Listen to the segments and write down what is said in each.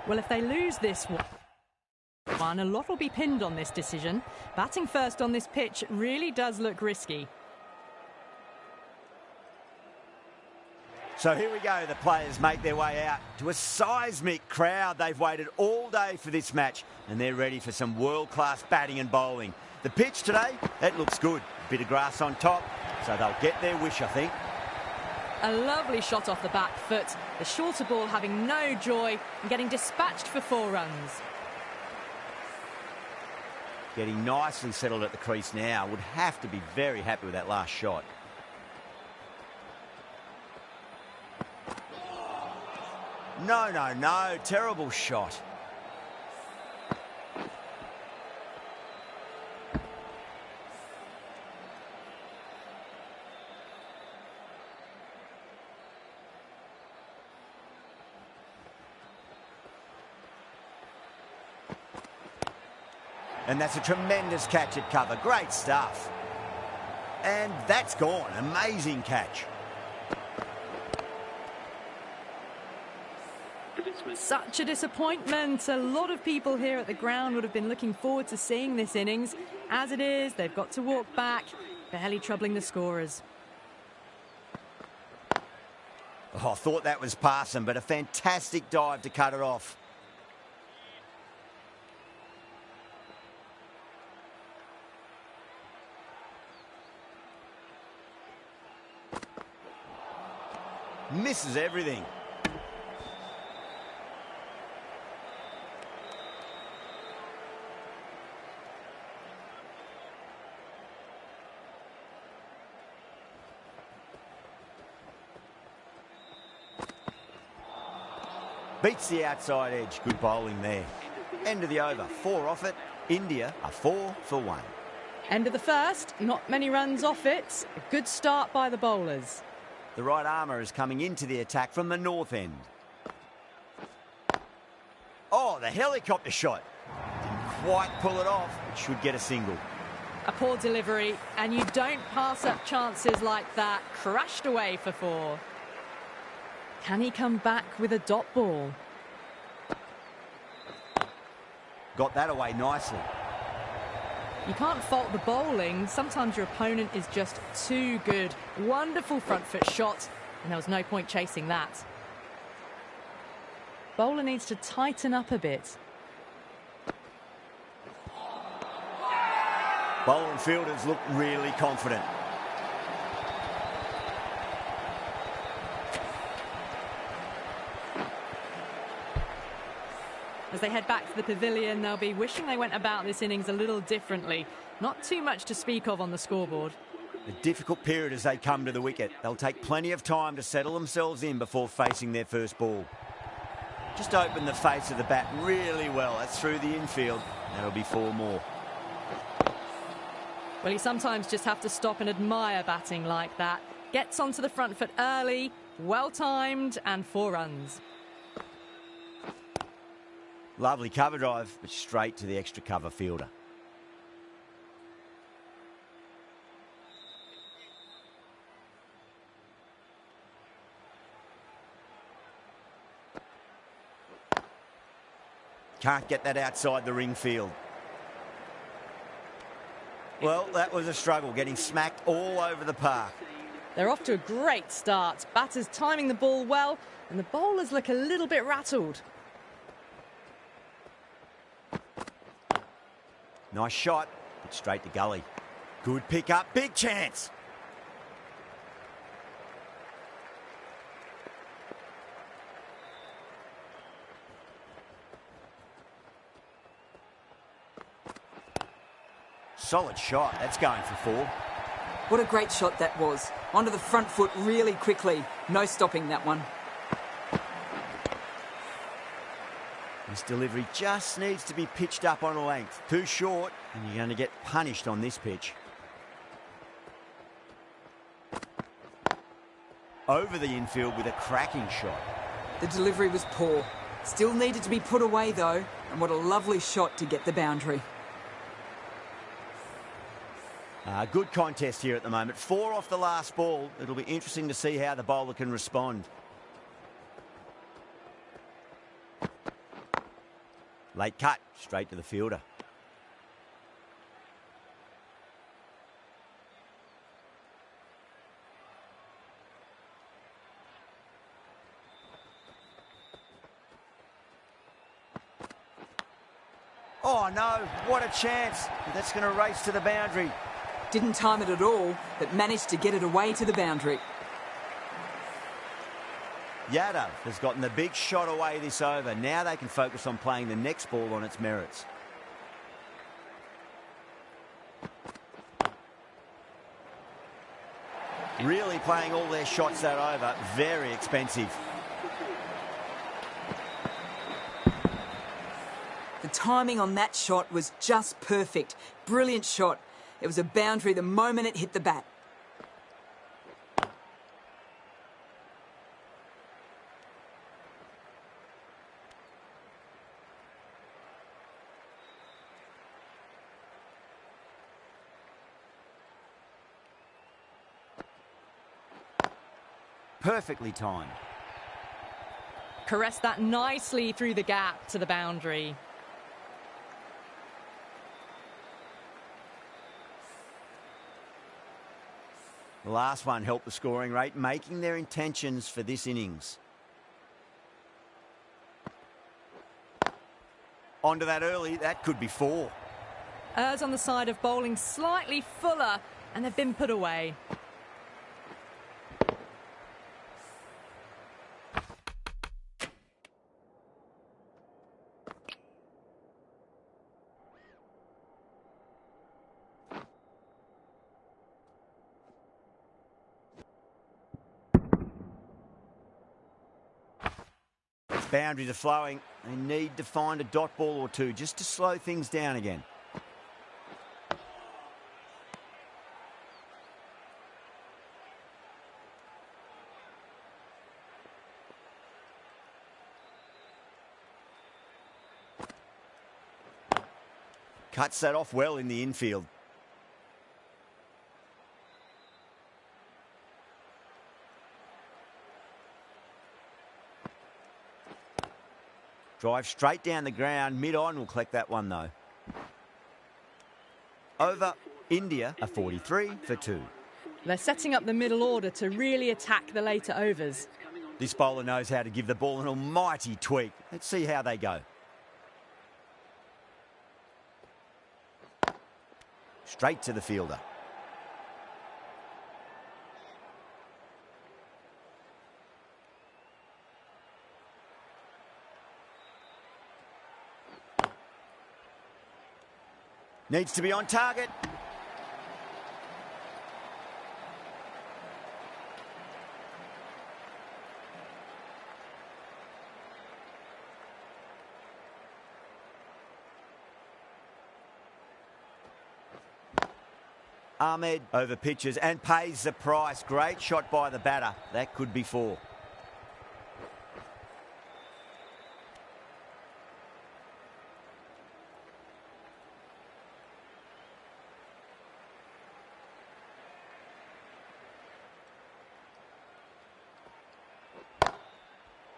Well, if they lose this one, a lot will be pinned on this decision. Batting first on this pitch really does look risky. So here we go, the players make their way out to a seismic crowd. They've waited all day for this match and they're ready for some world-class batting and bowling. The pitch today, that looks good. A bit of grass on top, so they'll get their wish, I think. A lovely shot off the back foot. The shorter ball having no joy and getting dispatched for 4 runs. Getting nicely settled at the crease now. Would have to be very happy with that last shot. No, no, no. Terrible shot. And that's a tremendous catch at cover. Great stuff. And that's gone. Amazing catch. Such a disappointment. A lot of people here at the ground would have been looking forward to seeing this innings. As it is, they've got to walk back, barely troubling the scorers. Oh, I thought that was passing, but a fantastic dive to cut it off. Misses everything. Beats the outside edge. Good bowling there. End of the over. 4 off it. India are 4 for 1. End of the first. Not many runs off it. A good start by the bowlers. The right armour is coming into the attack from the north end. Oh, the helicopter shot. Didn't quite pull it off. It should get a single. A poor delivery, and you don't pass up chances like that. Crashed away for 4. Can he come back with a dot ball? Got that away nicely. You can't fault the bowling. Sometimes your opponent is just too good. Wonderful front foot shot, and there was no point chasing that. Bowler needs to tighten up a bit. Bowler and fielders look really confident. As they head back to the pavilion, they'll be wishing they went about this innings a little differently. Not too much to speak of on the scoreboard. A difficult period as they come to the wicket. They'll take plenty of time to settle themselves in before facing their first ball. Just open the face of the bat really well. That's through the infield. That'll be 4 more. Well, you sometimes just have to stop and admire batting like that. Gets onto the front foot early, well-timed, and 4 runs. Lovely cover drive, but straight to the extra cover fielder. Can't get that outside the ring field. Well, that was a struggle, getting smacked all over the park. They're off to a great start. Batters timing the ball well, and the bowlers look a little bit rattled. Nice shot, but straight to gully. Good pick up, big chance. Solid shot, that's going for 4. What a great shot that was. Onto the front foot really quickly. No stopping that one. This delivery just needs to be pitched up on a length. Too short, and you're going to get punished on this pitch. Over the infield with a cracking shot. The delivery was poor. Still needed to be put away though, and what a lovely shot to get the boundary. Good contest here at the moment. 4 off the last ball. It'll be interesting to see how the bowler can respond. Late cut, straight to the fielder. Oh no, what a chance. That's going to race to the boundary. Didn't time it at all, but managed to get it away to the boundary. Yadav has gotten the big shot away this over. Now they can focus on playing the next ball on its merits. Really playing all their shots that over. Very expensive. The timing on that shot was just perfect. Brilliant shot. It was a boundary the moment it hit the bat. Perfectly timed. Caressed that nicely through the gap to the boundary. The last one helped the scoring rate, making their intentions for this innings. Onto that early, that could be 4. Errs on the side of bowling slightly fuller, and they've been put away. Boundaries are flowing. They need to find a dot ball or two just to slow things down again. Cuts that off well in the infield. Drive straight down the ground. Mid-on will collect that one, though. Over. India are 43 for 2. They're setting up the middle order to really attack the later overs. This bowler knows how to give the ball an almighty tweak. Let's see how they go. Straight to the fielder. Needs to be on target. Ahmed over pitches and pays the price. Great shot by the batter. That could be 4.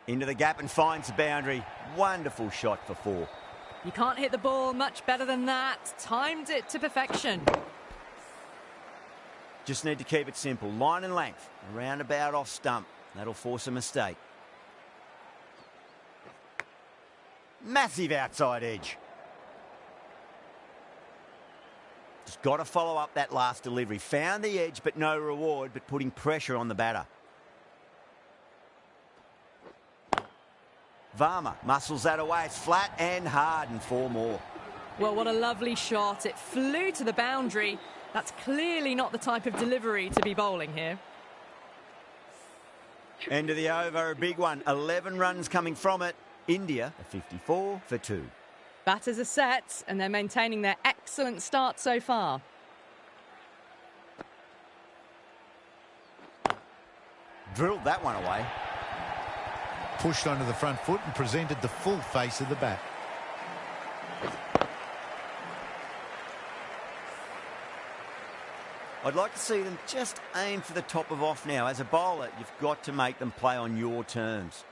Into the gap and finds the boundary. Wonderful shot for 4. You can't hit the ball much better than that. Timed it to perfection. Just need to keep it simple. Line and length. A roundabout off stump. That'll force a mistake. Massive outside edge. Just got to follow up that last delivery. Found the edge, but no reward, but putting pressure on the batter. Varma muscles that away. It's flat and hard and 4 more. Well, what a lovely shot. It flew to the boundary. That's clearly not the type of delivery to be bowling here. End of the over, a big one. 11 runs coming from it. India are 54 for 2. Batters are set, and they're maintaining their excellent start so far. Drilled that one away. Pushed onto the front foot and presented the full face of the bat. I'd like to see them just aim for the top of off now. As a bowler, you've got to make them play on your terms.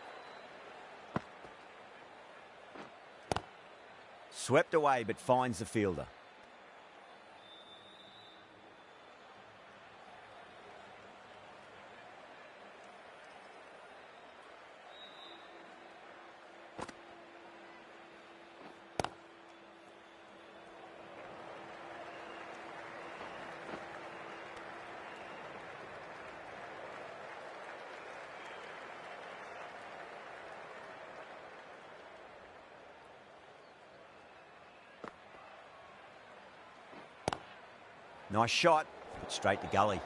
Swept away but finds the fielder. Nice shot, but straight to gully.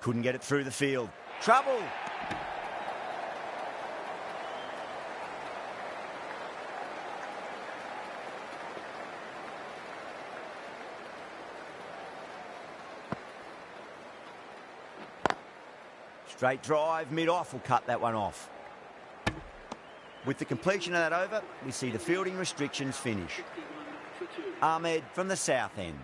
Couldn't get it through the field. Trouble! Straight drive, mid-off will cut that one off. With the completion of that over, we see the fielding restrictions finish. Ahmed from the south end.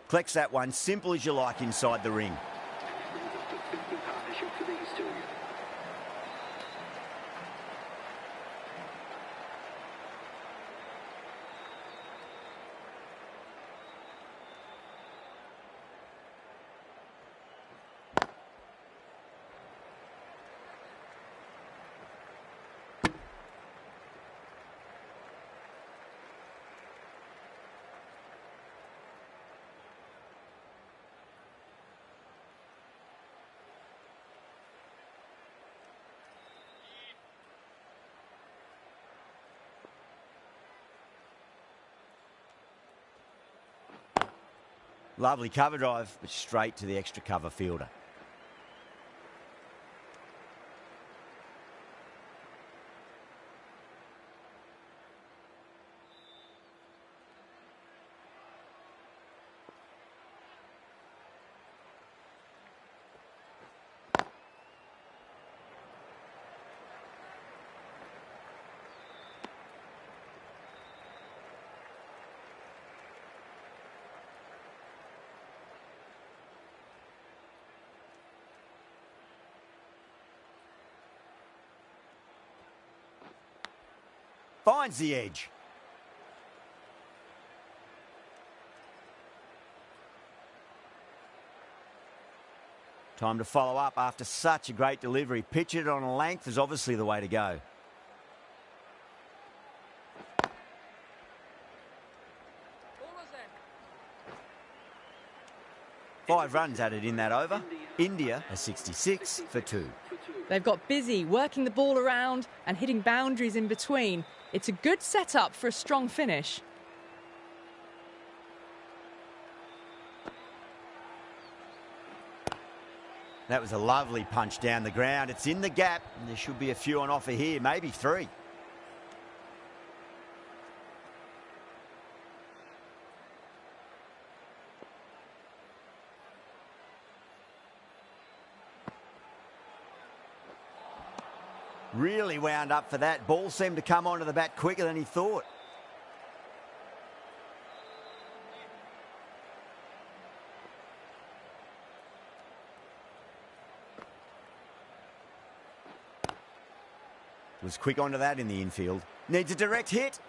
Collects that one, simple as you like inside the ring. Lovely cover drive, but straight to the extra cover fielder. Finds the edge. Time to follow up after such a great delivery. Pitch it on a length is obviously the way to go. Five runs added in that over. India are 66 for 2. They've got busy working the ball around and hitting boundaries in between. It's a good setup for a strong finish. That was a lovely punch down the ground. It's in the gap, and there should be a few on offer here, maybe 3. Really wound up for that. Ball seemed to come onto the bat quicker than he thought. Was quick onto that in the infield. Needs a direct hit.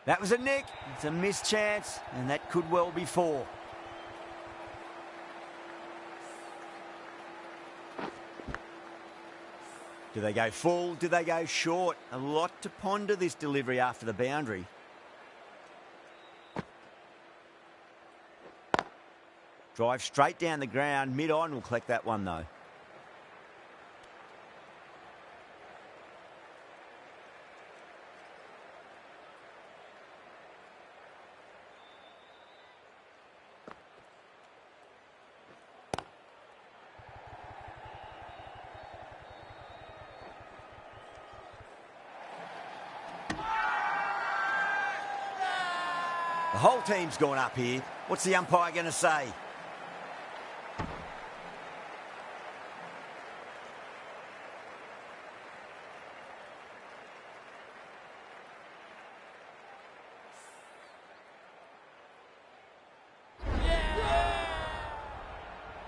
That was a nick. It's a missed chance, and that could well be 4. Do they go full? Do they go short? A lot to ponder this delivery after the boundary. Drive straight down the ground. Mid-on will collect that one, though. The whole team's gone up here. What's the umpire going to say?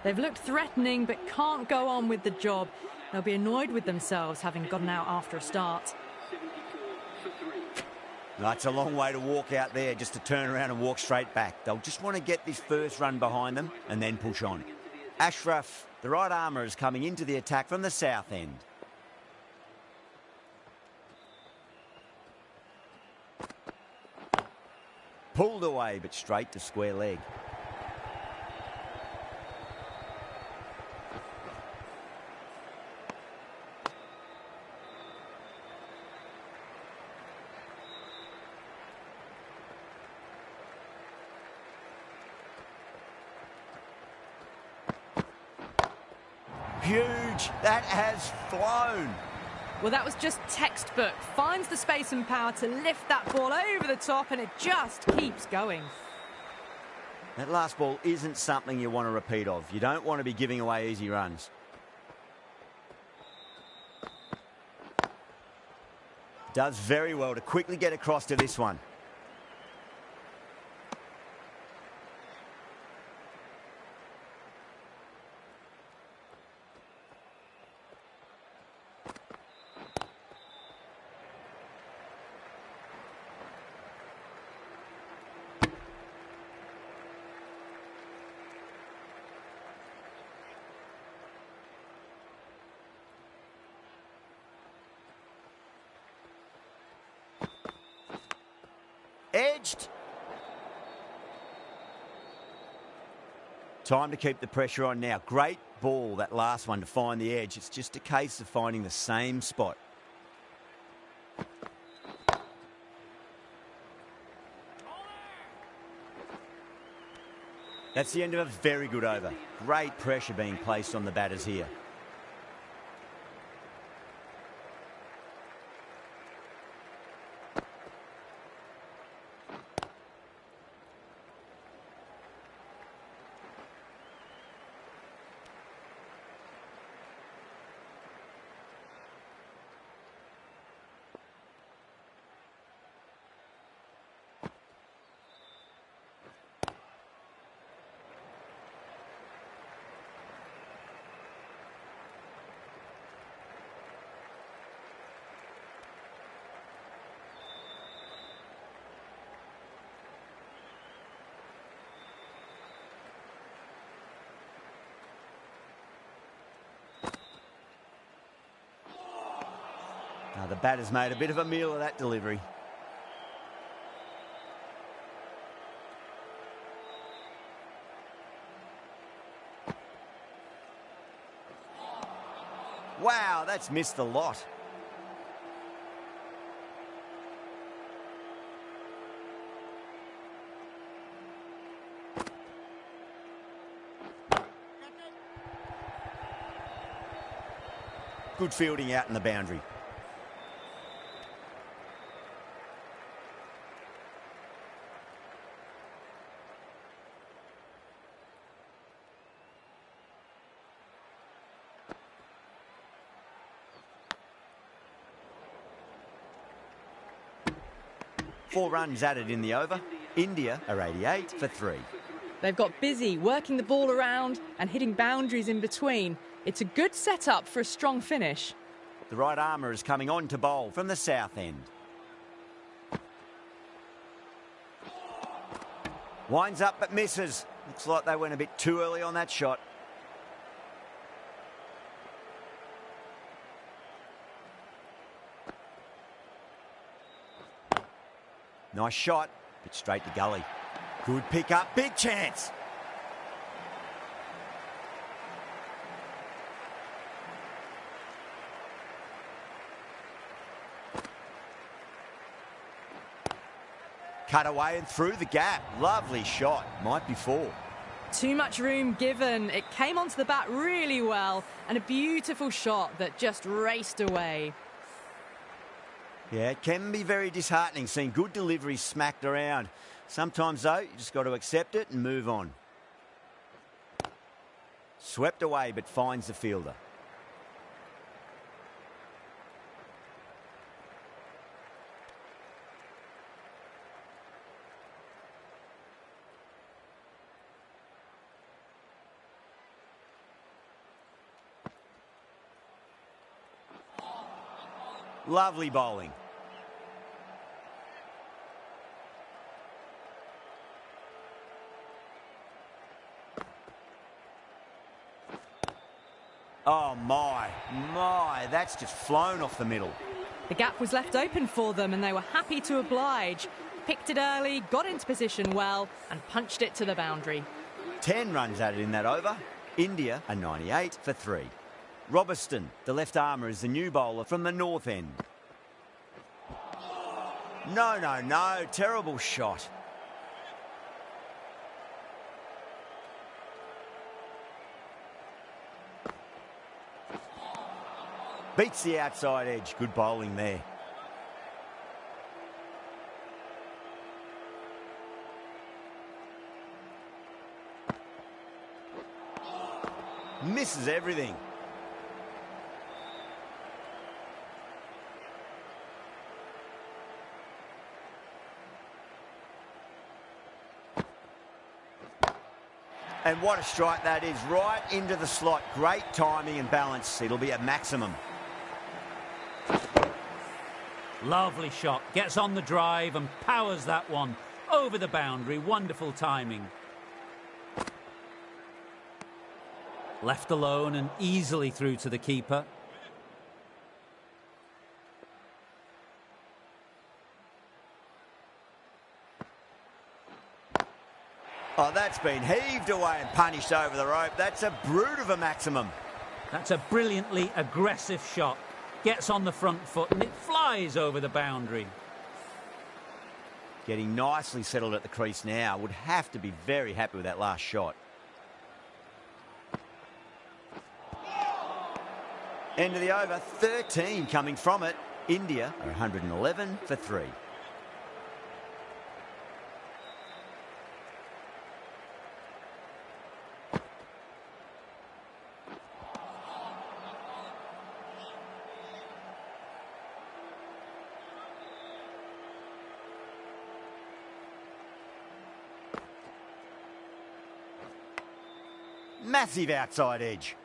They've looked threatening but can't go on with the job. They'll be annoyed with themselves having gotten out after a start. That's a long way to walk out there just to turn around and walk straight back. They'll just want to get this first run behind them and then push on. Ashraf, the right armour, is coming into the attack from the south end. Pulled away but straight to square leg. Huge. That has flown. Well, that was just textbook. Finds the space and power to lift that ball over the top, and it just keeps going. That last ball isn't something you want to repeat of. You don't want to be giving away easy runs. Does very well to quickly get across to this one. Edged. Time to keep the pressure on now. Great ball, that last one, to find the edge. It's just a case of finding the same spot. That's the end of a very good over. Great pressure being placed on the batters here. Now the batter's made a bit of a meal of that delivery. Wow, that's missed the lot. Good fielding out in the boundary. Four runs added in the over. India are 88 for 3. They've got busy working the ball around and hitting boundaries in between. It's a good setup for a strong finish. The right armour is coming on to bowl from the south end. Winds up but misses. Looks like they went a bit too early on that shot. Nice shot, but straight to gully. Good pick up, big chance. Cut away and through the gap. Lovely shot. Might be 4. Too much room given. It came onto the bat really well, and a beautiful shot that just raced away. Yeah, it can be very disheartening seeing good deliveries smacked around. Sometimes, though, you just got to accept it and move on. Swept away, but finds the fielder. Lovely bowling. Oh, my, that's just flown off the middle. The gap was left open for them and they were happy to oblige. Picked it early, got into position well and punched it to the boundary. 10 runs added in that over. India are 98 for 3. Robertson, the left armour, is the new bowler from the north end. No, terrible shot. Beats the outside edge. Good bowling there. Misses everything. And what a strike that is, right into the slot. Great timing and balance. It'll be at maximum. Lovely shot. Gets on the drive and powers that one over the boundary. Wonderful timing. Left alone and easily through to the keeper. Oh, that's been heaved away and punished over the rope. That's a brute of a maximum. That's a brilliantly aggressive shot. Gets on the front foot and it flies over the boundary. Getting nicely settled at the crease now. Would have to be very happy with that last shot. End of the over, 13 coming from it. India are 111 for 3. Massive outside edge.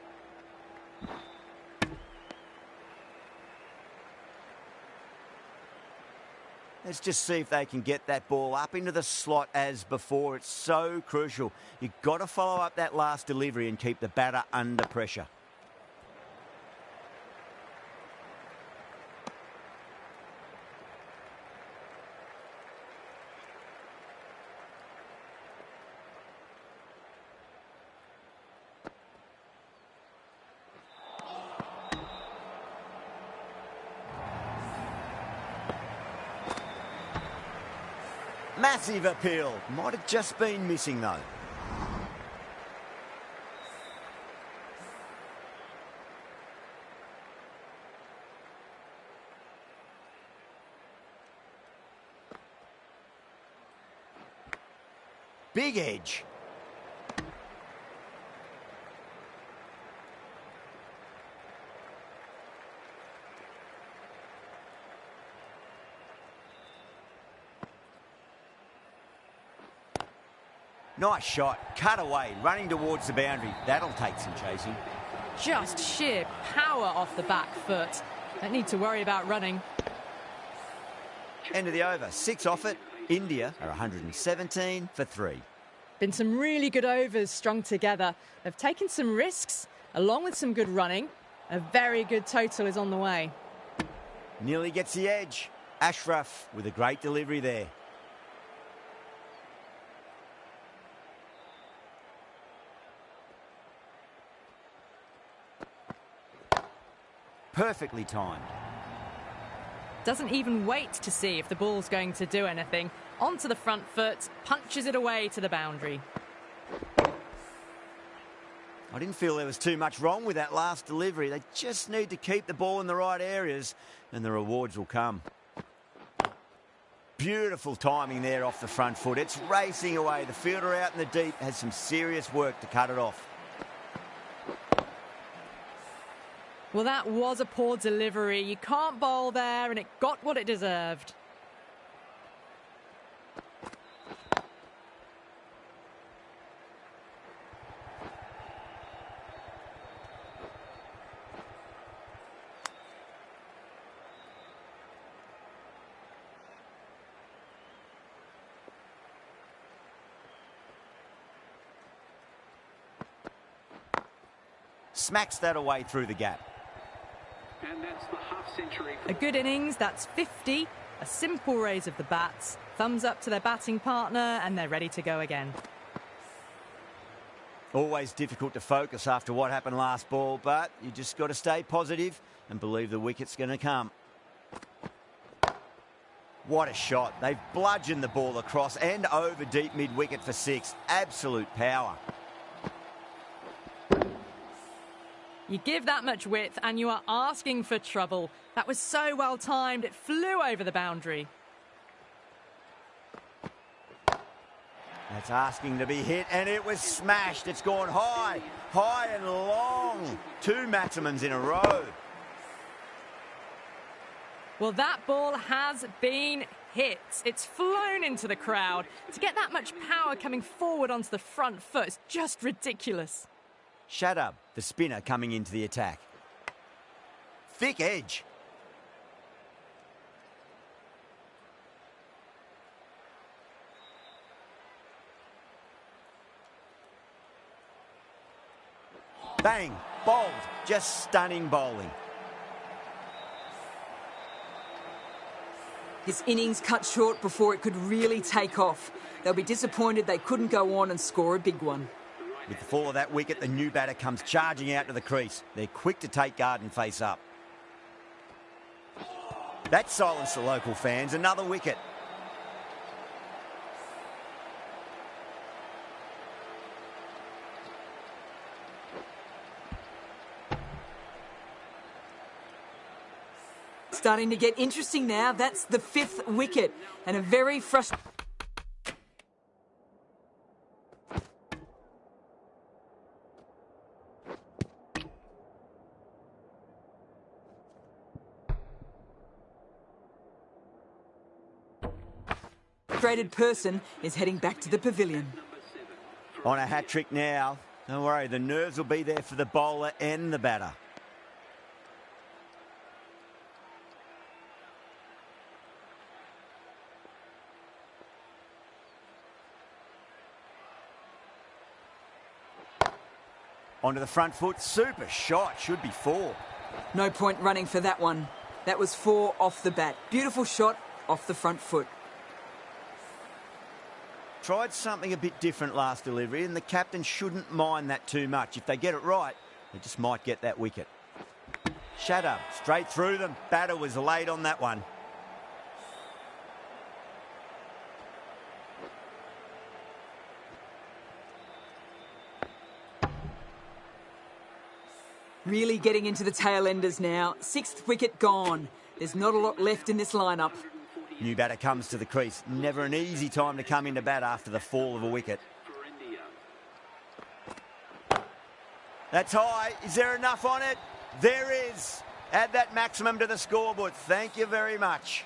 Let's just see if they can get that ball up into the slot as before. It's so crucial. You've got to follow up that last delivery and keep the batter under pressure. Massive appeal. Might have just been missing though. Big edge. Nice shot, cut away, running towards the boundary. That'll take some chasing. Just sheer power off the back foot. Don't need to worry about running. End of the over, 6 off it. India are 117 for 3. Been some really good overs strung together. They've taken some risks, along with some good running. A very good total is on the way. Nearly gets the edge. Ashraf with a great delivery there. Perfectly timed. Doesn't even wait to see if the ball's going to do anything. Onto the front foot, punches it away to the boundary. I didn't feel there was too much wrong with that last delivery. They just need to keep the ball in the right areas and the rewards will come. Beautiful timing there off the front foot. It's racing away. The fielder out in the deep has some serious work to cut it off. Well, that was a poor delivery. You can't bowl there, and it got what it deserved. Smacks that away through the gap. And that's the half century. A good innings, that's 50. A simple raise of the bats. Thumbs up to their batting partner, and they're ready to go again. Always difficult to focus after what happened last ball, but you just got to stay positive and believe the wicket's going to come. What a shot. They've bludgeoned the ball across and over deep mid-wicket for 6. Absolute power. You give that much width and you are asking for trouble. That was so well timed, it flew over the boundary. That's asking to be hit, and it was smashed. It's gone high, high and long. 2 maximums in a row. Well, that ball has been hit. It's flown into the crowd. To get that much power coming forward onto the front foot is just ridiculous. Shadab, the spinner, coming into the attack. Thick edge. Bang, bowled, just stunning bowling. His innings cut short before it could really take off. They'll be disappointed they couldn't go on and score a big one. With the fall of that wicket, the new batter comes charging out to the crease. They're quick to take guard and face up. That silenced the local fans. Another wicket. Starting to get interesting now. That's the 5th wicket and a very frustrating... frustrated person is heading back to the pavilion. On a hat-trick now. Don't worry, the nerves will be there for the bowler and the batter. Onto the front foot, super shot, should be 4. No point running for that one. That was 4 off the bat. Beautiful shot off the front foot. Tried something a bit different last delivery, and the captain shouldn't mind that too much. If they get it right, they just might get that wicket. Shut up, straight through them. Batter was late on that one. Really getting into the tail enders now. 6th wicket gone. There's not a lot left in this lineup. New batter comes to the crease. Never an easy time to come into bat after the fall of a wicket. That's high. Is there enough on it? There is. Add that maximum to the scoreboard. Thank you very much.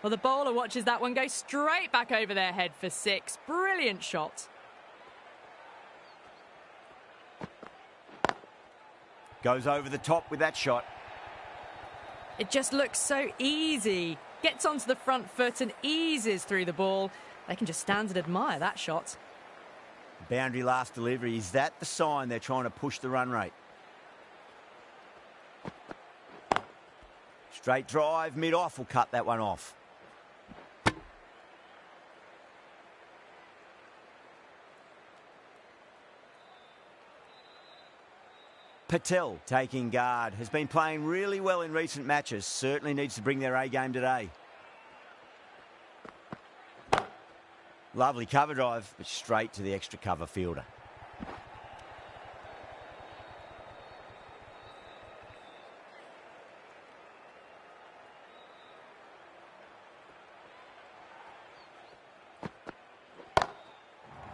Well, the bowler watches that one go straight back over their head for 6. Brilliant shot. Goes over the top with that shot. It just looks so easy. Gets onto the front foot and eases through the ball. They can just stand and admire that shot. Boundary last delivery. Is that the sign they're trying to push the run rate? Straight drive, mid-off will cut that one off. Patel taking guard. Has been playing really well in recent matches. Certainly needs to bring their A game today. Lovely cover drive, but straight to the extra cover fielder.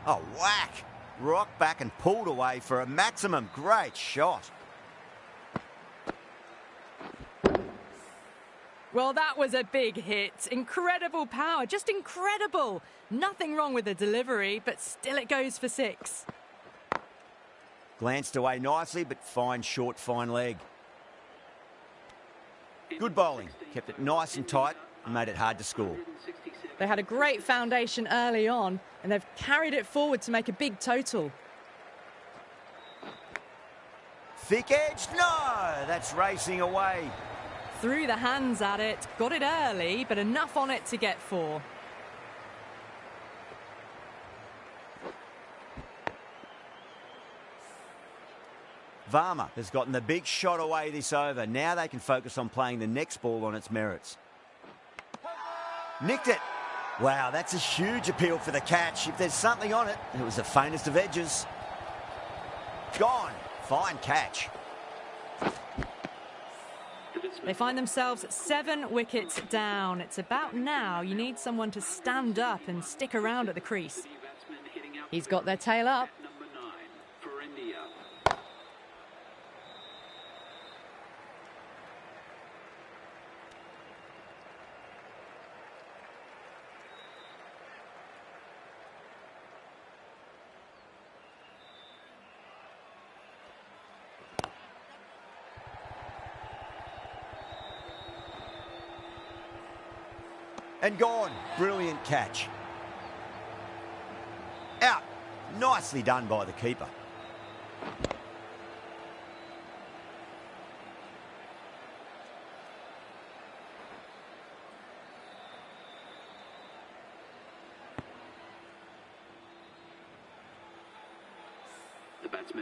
Oh, whack! Rocked back and pulled away for a maximum. Great shot. Well, that was a big hit. Incredible power, just incredible. Nothing wrong with the delivery, but still it goes for 6. Glanced away nicely, but fine short, fine leg. Good bowling. Kept it nice and tight and made it hard to score. They had a great foundation early on, and they've carried it forward to make a big total. Thick edge? No! That's racing away. Threw the hands at it, got it early, but enough on it to get 4. Varma has gotten the big shot away this over. Now they can focus on playing the next ball on its merits. Nicked it. Wow, that's a huge appeal for the catch. If there's something on it, it was the faintest of edges. Gone. Fine catch. They find themselves 7 wickets down. It's about now you need someone to stand up and stick around at the crease. He's got their tail up. Number 9 for India. And gone. Brilliant catch. Out. Nicely done by the keeper.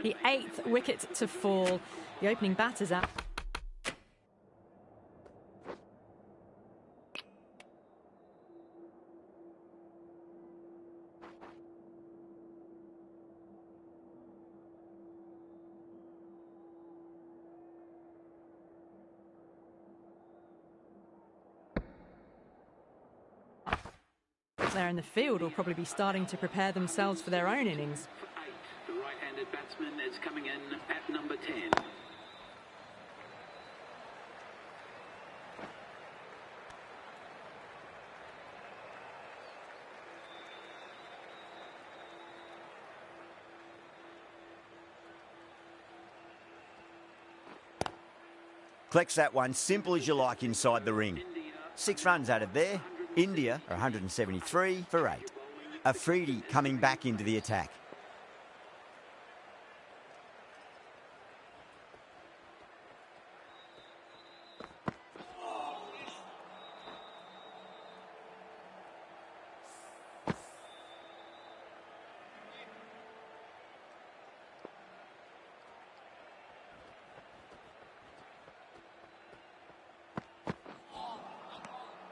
The 8th wicket to fall. The opening batter's out. There in the field will probably be starting to prepare themselves for their own innings. For 8, the right-handed batsman is coming in at number 10. Collects that one simple as you like inside the ring. 6 runs added there. India are 173 for 8. Afridi coming back into the attack.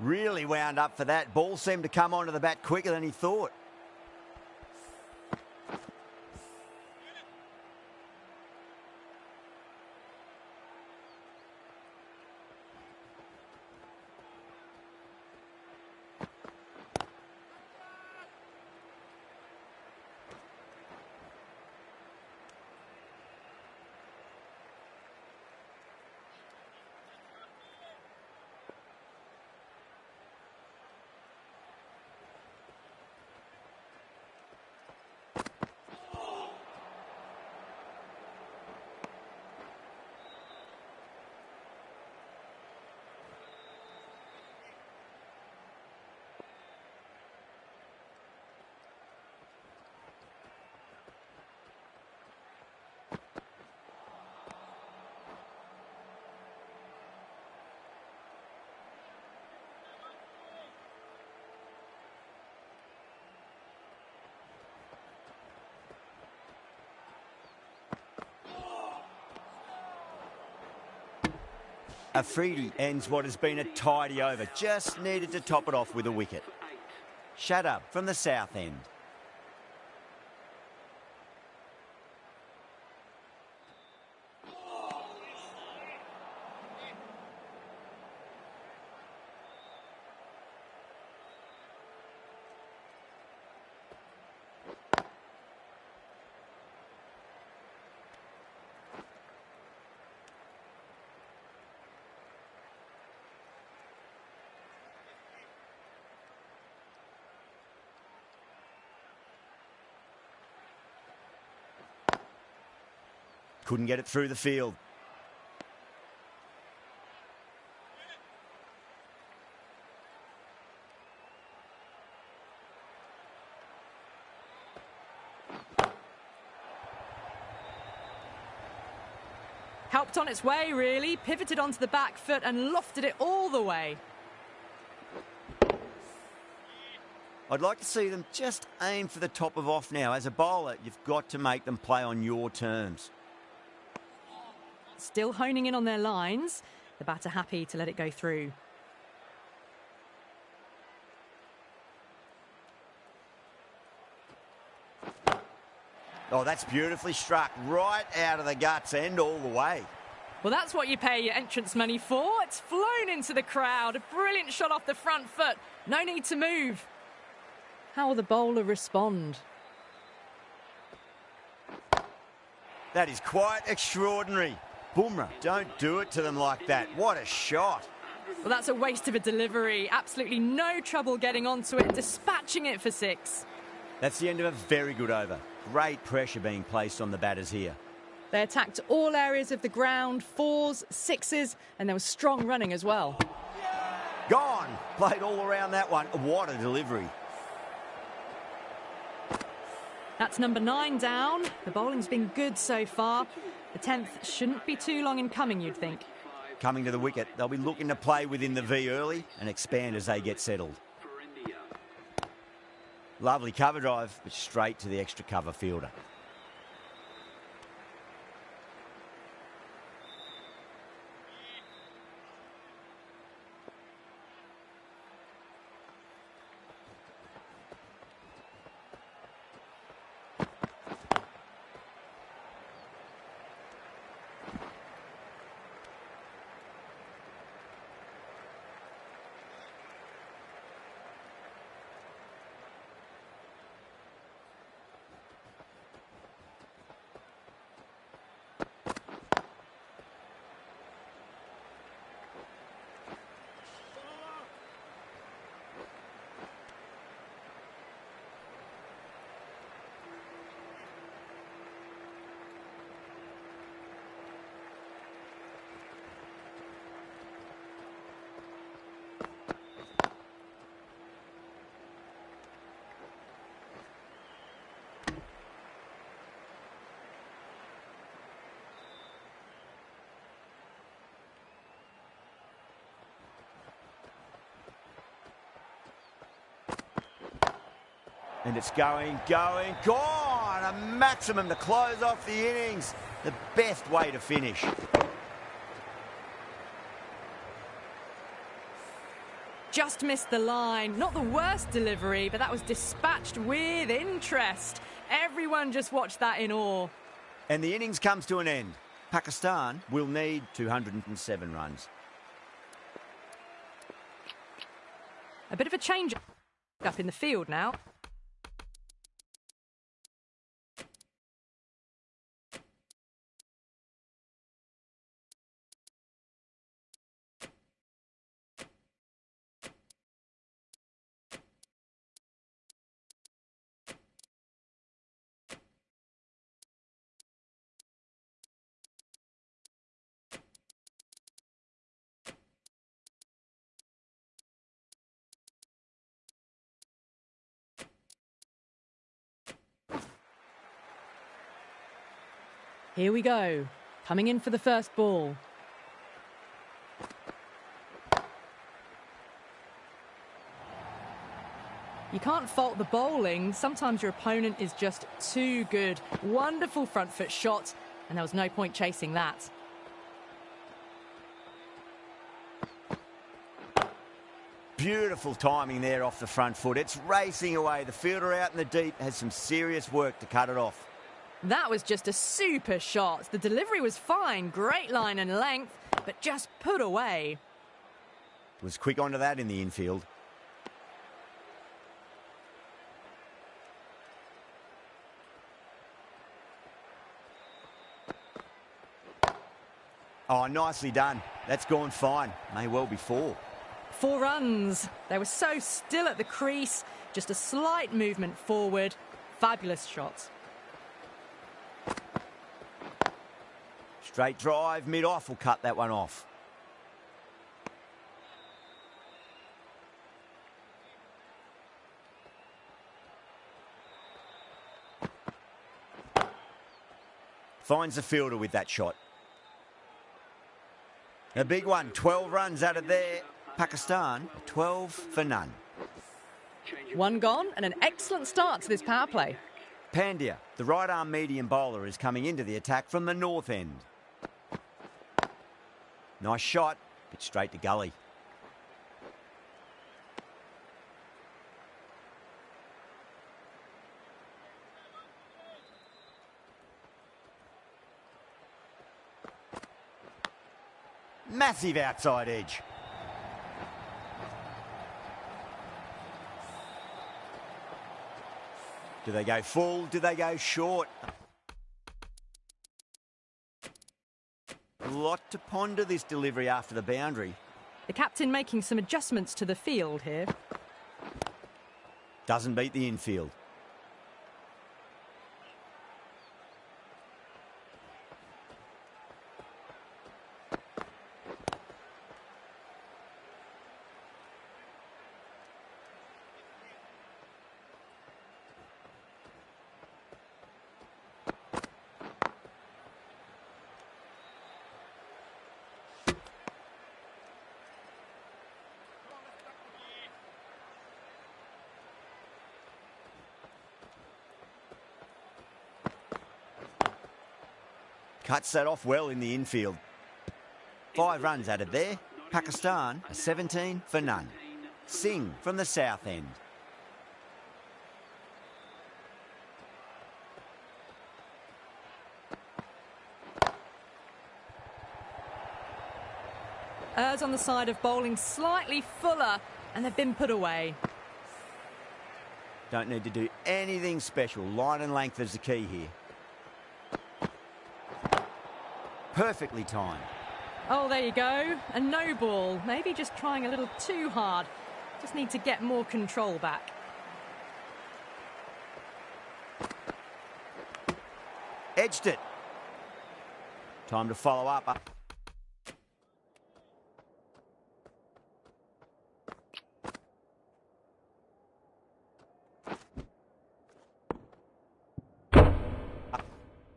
Really wound up for that. Ball seemed to come onto the bat quicker than he thought. Afridi ends what has been a tidy over. Just needed to top it off with a wicket. Shadab from the south end. Couldn't get it through the field. Helped on its way, really. Pivoted onto the back foot and lofted it all the way. I'd like to see them just aim for the top of off now. As a bowler, you've got to make them play on your terms. Still honing in on their lines. The batter happy to let it go through. Oh, that's beautifully struck. Right out of the guts and all the way. Well, that's what you pay your entrance money for. It's flown into the crowd. A brilliant shot off the front foot. No need to move. How will the bowler respond? That is quite extraordinary. Bumrah, don't do it to them like that. What a shot. Well, that's a waste of a delivery. Absolutely no trouble getting onto it, dispatching it for 6. That's the end of a very good over. Great pressure being placed on the batters here. They attacked all areas of the ground, 4s, 6s, and there was strong running as well. Gone. Played all around that one. What a delivery. That's number 9 down. The bowling's been good so far. The 10th shouldn't be too long in coming, you'd think. Coming to the wicket, they'll be looking to play within the V early and expand as they get settled. Lovely cover drive, but straight to the extra cover fielder. And it's going, gone. A maximum to close off the innings. The best way to finish. Just missed the line. Not the worst delivery, but that was dispatched with interest. Everyone just watched that in awe. And the innings comes to an end. Pakistan will need 207 runs. A bit of a change up in the field now. Here we go. Coming in for the first ball. You can't fault the bowling. Sometimes your opponent is just too good. Wonderful front foot shot, and there was no point chasing that. Beautiful timing there off the front foot. It's racing away. The fielder out in the deep has some serious work to cut it off. That was just a super shot. The delivery was fine, great line and length, but just put away. Was quick onto that in the infield. Oh, nicely done. That's gone fine. May well be 4. 4 runs. They were so still at the crease. Just a slight movement forward. Fabulous shot. Straight drive, mid-off will cut that one off. Finds the fielder with that shot. A big one, 12 runs out of there. Pakistan, 12 for none. One gone and an excellent start to this power play. Pandya, the right-arm medium bowler, is coming into the attack from the north end. Nice shot, but straight to gully. Massive outside edge. Do they go full? Do they go short? A lot to ponder this delivery after the boundary. The captain making some adjustments to the field here. Doesn't beat the infield. Cuts that off well in the infield. 5 runs added there. Pakistan are 17 for none. Singh from the south end. Errs on the side of bowling slightly fuller, and they've been put away. Don't need to do anything special. Line and length is the key here. Perfectly timed. Oh, there you go. A no ball. Maybe just trying a little too hard. Just need to get more control back. Edged it. Time to follow up.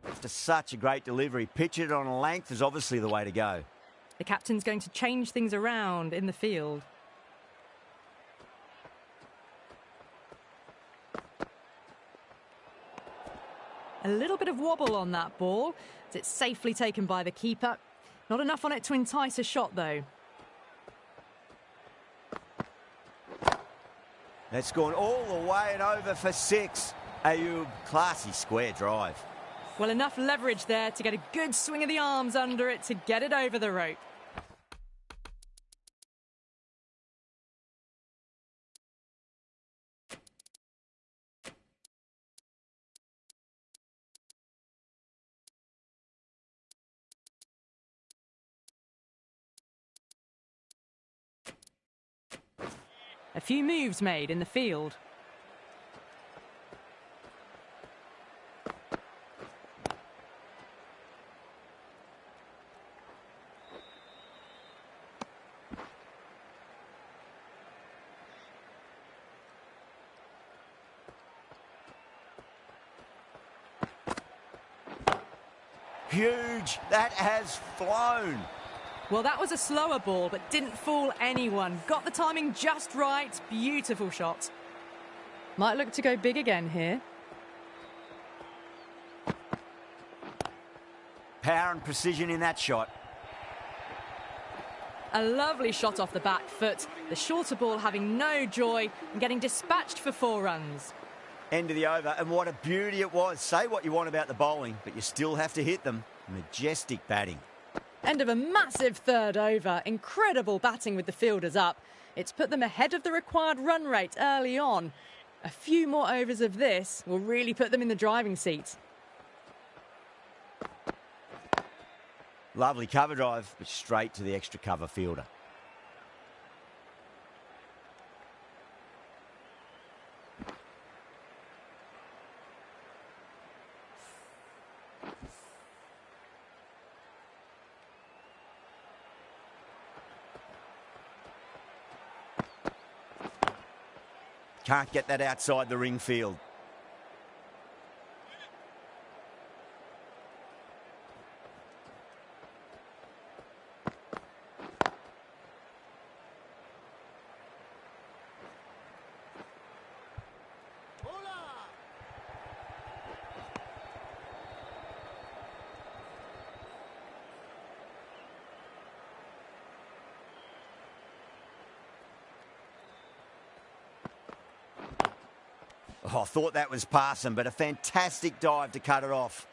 After such a great delivery, pitch it on a length is obviously the way to go. The captain's going to change things around in the field. A little bit of wobble on that ball. It's safely taken by the keeper. Not enough on it to entice a shot, though. That's gone all the way and over for 6. Ayub, classy square drive. Well, enough leverage there to get a good swing of the arms under it to get it over the rope. A few moves made in the field. Huge. That has flown. Well, that was a slower ball, but didn't fool anyone. Got the timing just right. Beautiful shot. Might look to go big again here. Power and precision in that shot. A lovely shot off the back foot. The shorter ball having no joy and getting dispatched for 4 runs. End of the over, and what a beauty it was. Say what you want about the bowling, but you still have to hit them. Majestic batting. End of a massive third over. Incredible batting with the fielders up. It's put them ahead of the required run rate early on. A few more overs of this will really put them in the driving seat. Lovely cover drive, but straight to the extra cover fielder. Can't get that outside the ring field. Oh, I thought that was passing, but a fantastic dive to cut it off.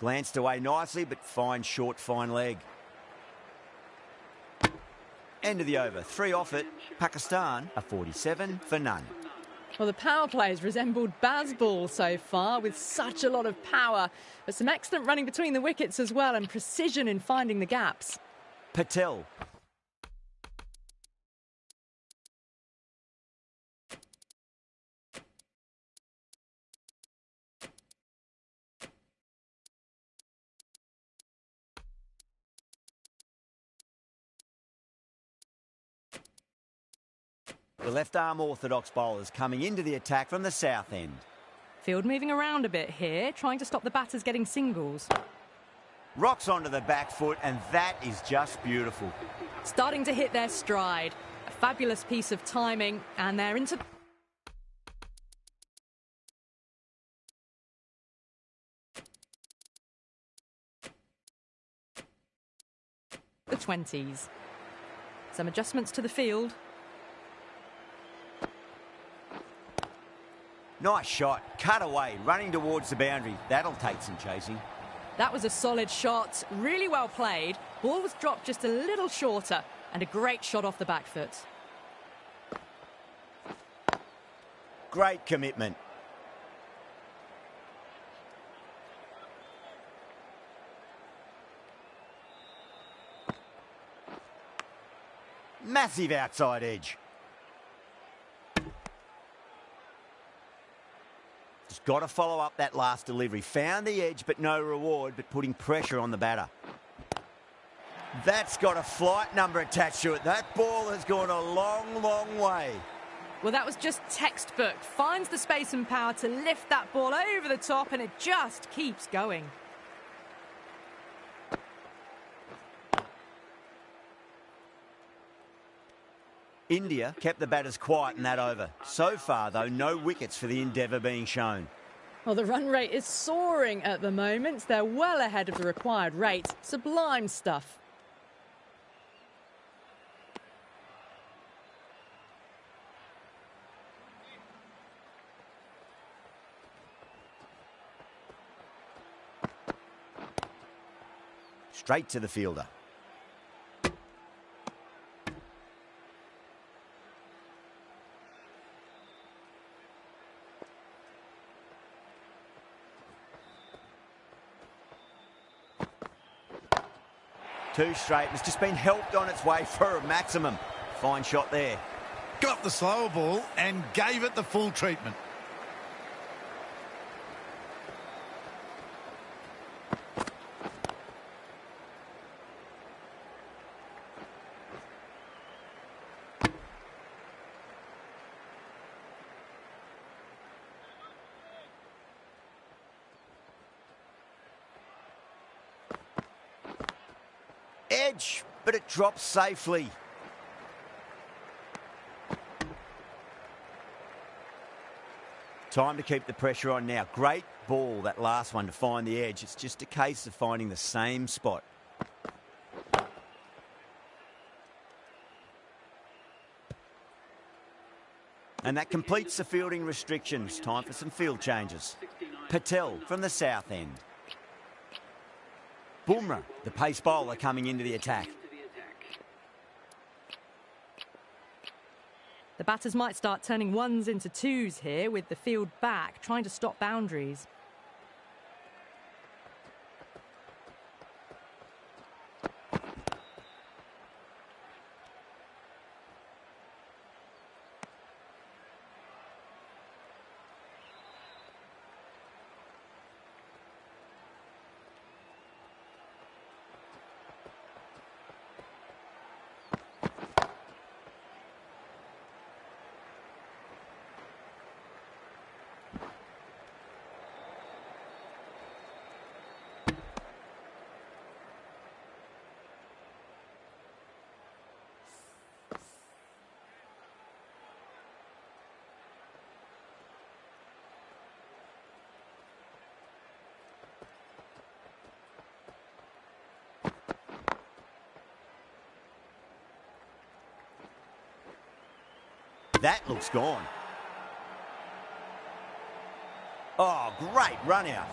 Glanced away nicely, but fine short, fine leg. End of the over. 3 off it. Pakistan are 47 for none. Well, the power play has resembled baseball so far with such a lot of power. But some excellent running between the wickets as well and precision in finding the gaps. Patel. The left-arm orthodox bowlers coming into the attack from the south end. Field moving around a bit here, trying to stop the batters getting singles. Rocks onto the back foot, and that is just beautiful. Starting to hit their stride. A fabulous piece of timing, and they're into the 20s. Some adjustments to the field. Nice shot. Cut away, running towards the boundary. That'll take some chasing. That was a solid shot, really well played. Ball was dropped just a little shorter, and a great shot off the back foot. Great commitment. Massive outside edge. Just got to follow up that last delivery. Found the edge, but no reward, but putting pressure on the batter. That's got a flight number attached to it. That ball has gone a long, long way. Well, that was just textbook. Finds the space and power to lift that ball over the top, and it just keeps going. India kept the batters quiet in that over. So far, though, no wickets for the endeavour being shown. Well, the run rate is soaring at the moment. They're well ahead of the required rate. Sublime stuff. Straight to the fielder. Two straight. It's just been helped on its way for a maximum. Fine shot there. Got the slower ball and gave it the full treatment. Edge, but it drops safely. Time to keep the pressure on now. Great ball, that last one, to find the edge. It's just a case of finding the same spot. And that completes the fielding restrictions. Time for some field changes. Patel from the south end. Bumrah, the pace bowler, coming into the attack. The batters might start turning ones into twos here with the field back, trying to stop boundaries. That looks gone. Oh, great run out.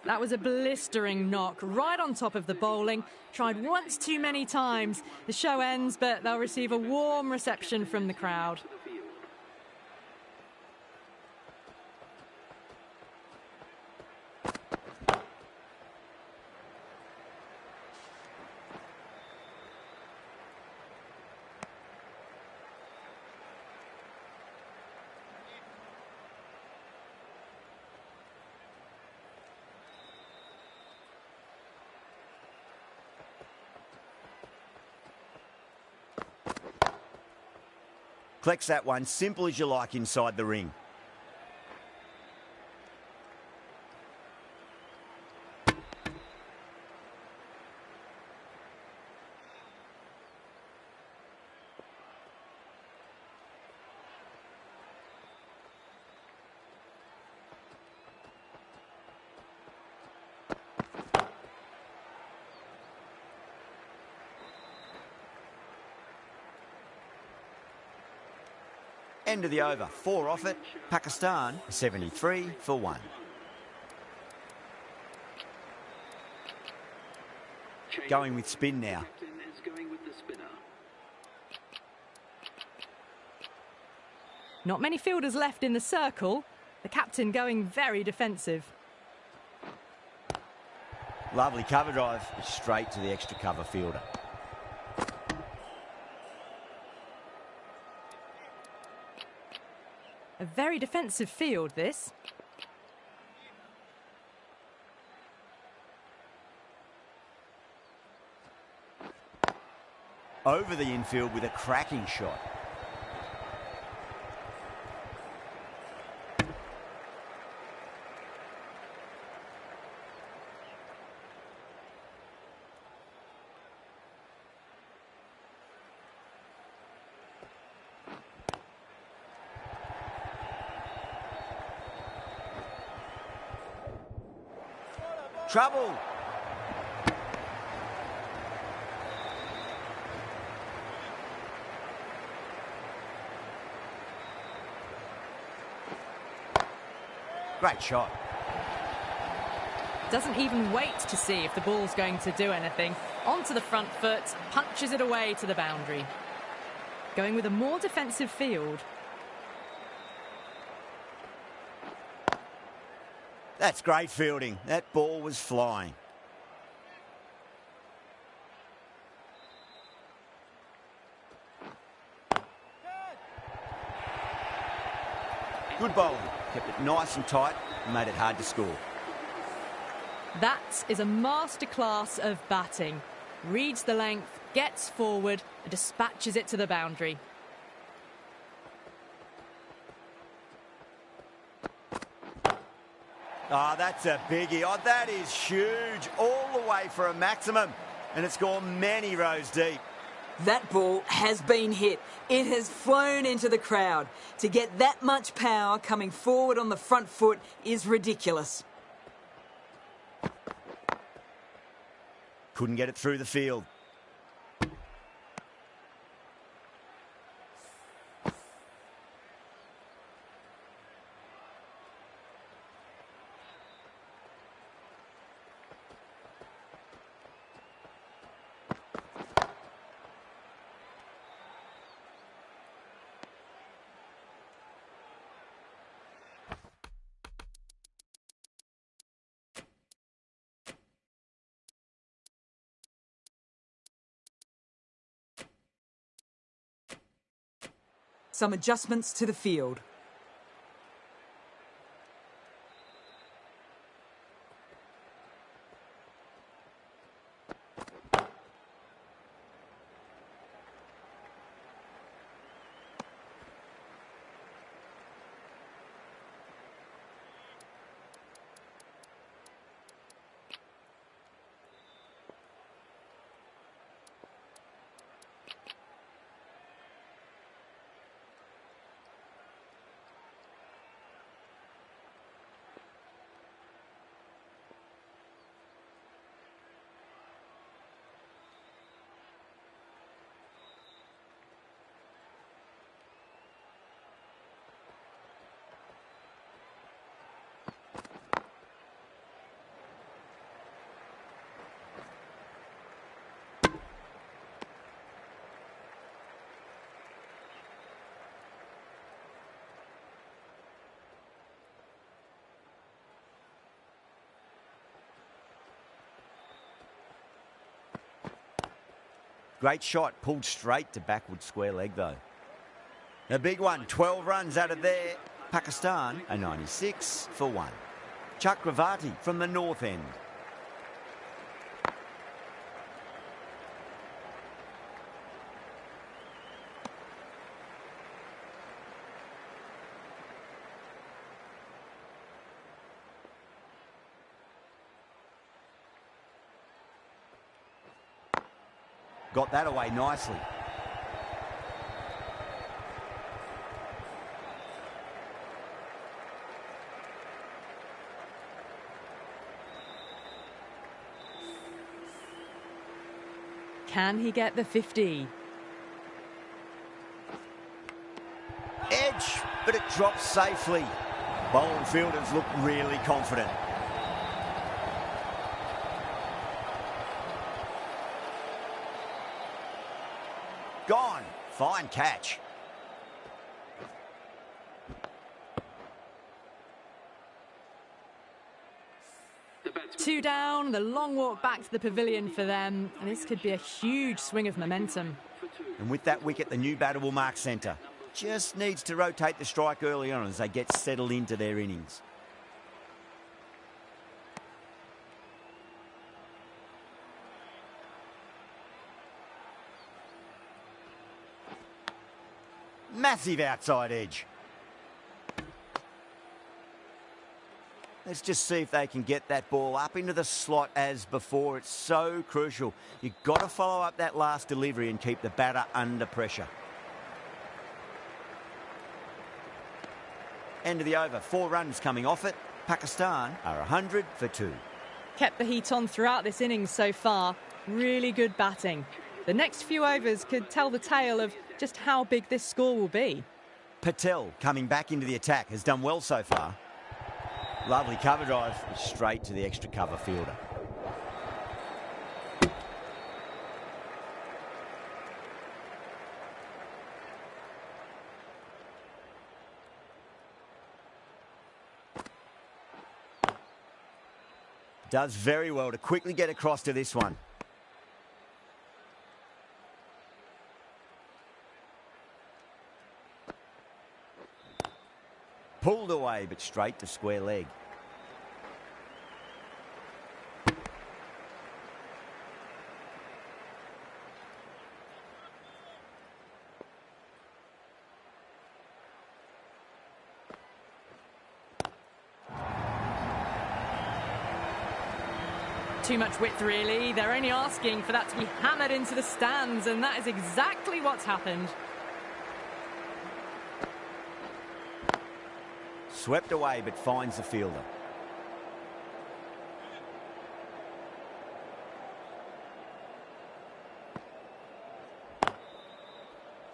That was a blistering knock right on top of the bowling. Tried once too many times. The show ends, but they'll receive a warm reception from the crowd. Collects that one, simple as you like inside the ring. End of the over. 4 off it. Pakistan 73 for 1. Going with spin now. Not many fielders left in the circle. The captain going very defensive. Lovely cover drive. Straight to the extra cover fielder. A very defensive field, this. Over the infield with a cracking shot. Trouble. Great shot. Doesn't even wait to see if the ball's going to do anything. Onto the front foot, punches it away to the boundary. Going with a more defensive field. That's great fielding. That ball was flying. Good bowling. Kept it nice and tight and made it hard to score. That is a masterclass of batting. Reads the length, gets forward and dispatches it to the boundary. Oh, that's a biggie. Oh, that is huge. All the way for a maximum. And it's gone many rows deep. That ball has been hit. It has flown into the crowd. To get that much power coming forward on the front foot is ridiculous. Couldn't get it through the field. Some adjustments to the field. Great shot, pulled straight to backward square leg though. A big one, 12 runs out of there. Pakistan, a 96 for 1. Chakravarti from the north end. Got that away nicely. Can he get the 50? Edge, but it drops safely. Bowling fielders look really confident. Gone. Fine catch. Two down, the long walk back to the pavilion for them, and this could be a huge swing of momentum. And with that wicket, the new batter will mark centre. Just needs to rotate the strike early on as they get settled into their innings. Massive outside edge. Let's just see if they can get that ball up into the slot as before. It's so crucial. You've got to follow up that last delivery and keep the batter under pressure. End of the over. 4 runs coming off it. Pakistan are 100 for 2. Kept the heat on throughout this innings so far. Really good batting. The next few overs could tell the tale of just how big this score will be. Patel, coming back into the attack, has done well so far. Lovely cover drive, straight to the extra cover fielder. Does very well to quickly get across to this one. Pulled away, but straight to square leg. Too much width, really. They're only asking for that to be hammered into the stands, and that is exactly what's happened. Swept away, but finds the fielder.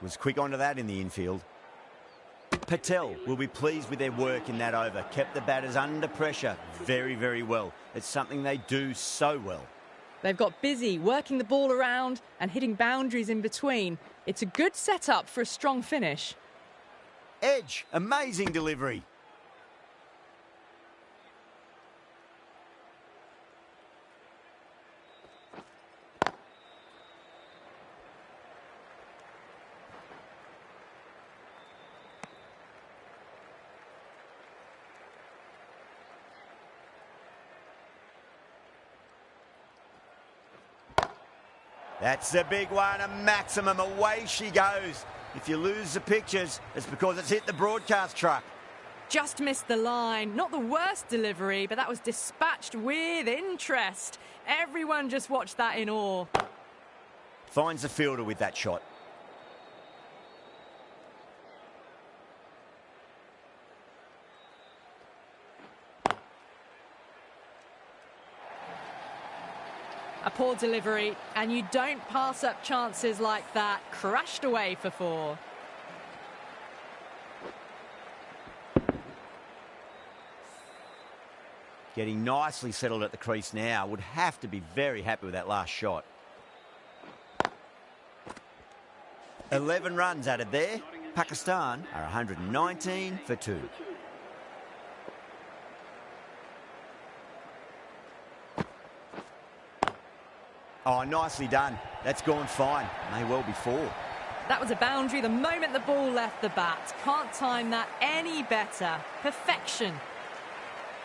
Was quick onto that in the infield. Patel will be pleased with their work in that over. Kept the batters under pressure very, very well. It's something they do so well. They've got busy working the ball around and hitting boundaries in between. It's a good setup for a strong finish. Edge, amazing delivery. That's the big one, a maximum. Away she goes. If you lose the pictures, it's because it's hit the broadcast truck. Just missed the line. Not the worst delivery, but that was dispatched with interest. Everyone just watched that in awe. Finds the fielder with that shot. A poor delivery, and you don't pass up chances like that. Crashed away for 4. Getting nicely settled at the crease now. Would have to be very happy with that last shot. 11 runs added there. Pakistan are 119 for 2. Oh, nicely done. That's gone fine. May well be 4. That was a boundary the moment the ball left the bat. Can't time that any better. Perfection.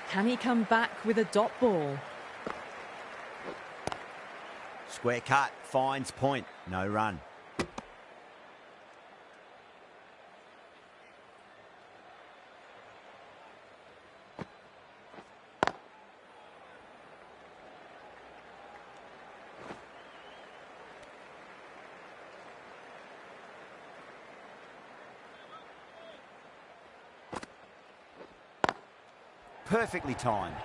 Can he come back with a dot ball? Square cut, finds point, no run. Perfectly timed.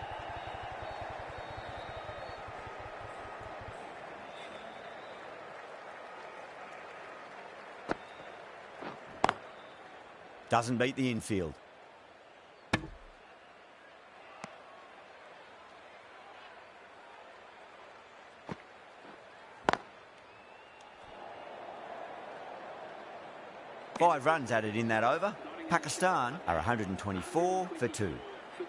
Doesn't beat the infield. Five runs added in that over. Pakistan are 124 for 2.